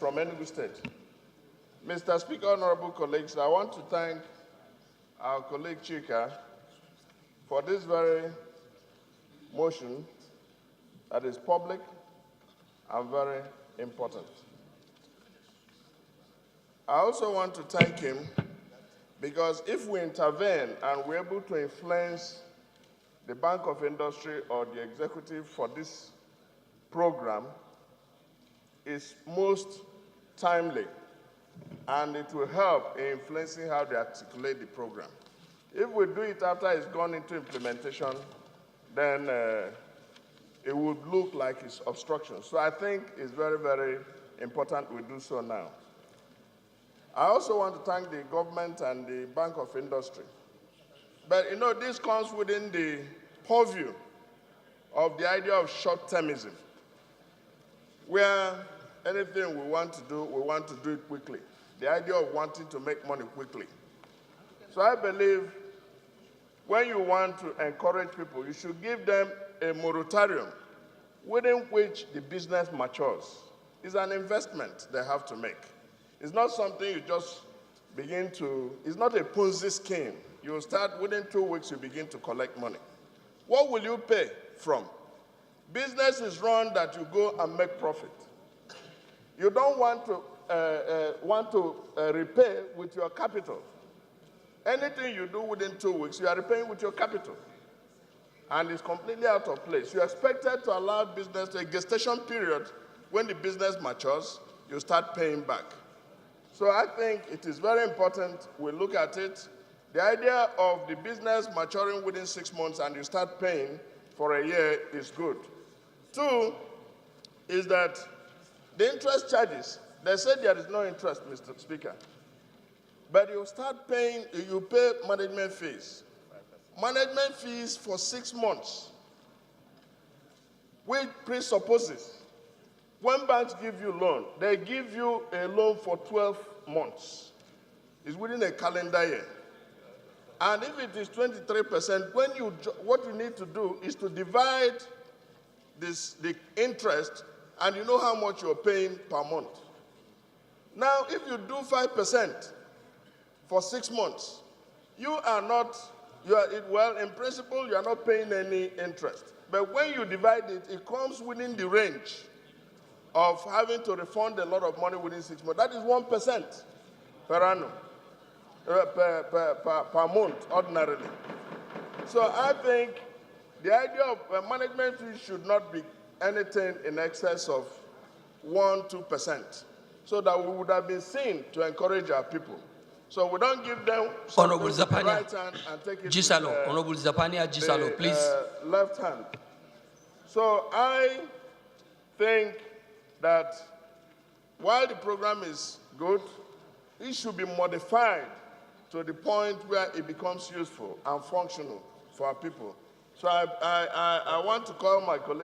from Enugu State. Mr. Speaker, honorable colleagues, I want to thank our colleague Chika for this very motion that is public and very important. I also want to thank him because if we intervene and we're able to influence the Bank of Industry or the executive for this program, it's most timely, and it will help in influencing how they articulate the program. If we do it after it's gone into implementation, then it would look like it's obstruction. So I think it's very, very important we do so now. I also want to thank the government and the Bank of Industry. But you know, this comes within the purview of the idea of short-termism, where anything we want to do it quickly. The idea of wanting to make money quickly. So I believe when you want to encourage people, you should give them a moratorium within which the business matures. It's an investment they have to make. It's not something you just begin to, it's not a Ponzi scheme. You start within 2 weeks, you begin to collect money. What will you pay from? Business is run that you go and make profit. You don't want to repay with your capital. Anything you do within 2 weeks, you are repaying with your capital. And it's completely out of place. You're expected to allow business a gestation period. When the business matures, you start paying back. So I think it is very important we look at it. The idea of the business maturing within 6 months and you start paying for a year is good. 2 is that the interest charges, they said there is no interest, Mr. Speaker. But you start paying, you pay management fees. Management fees for 6 months, which presupposes when banks give you loan, they give you a loan for 12 months. It's within a calendar year. And if it is 23%, what you need to do is to divide the interest, and you know how much you're paying per month. Now, if you do 5% for 6 months, well, in principle, you are not paying any interest. But when you divide it, it comes within the range of having to refund a lot of money within 6 months. That is 1% per annum, per month, ordinarily. So I think the idea of management fees should not be anything in excess of 1-2%, so that we would have been seen to encourage our people. So we don't give them Honorable Zapania, the right hand and take it Gisalo, Honorable Zapania, Gisalo, please. Left hand. So I think that while the program is good, it should be modified to the point where it becomes useful and functional for our people. So I want to call my colleagues.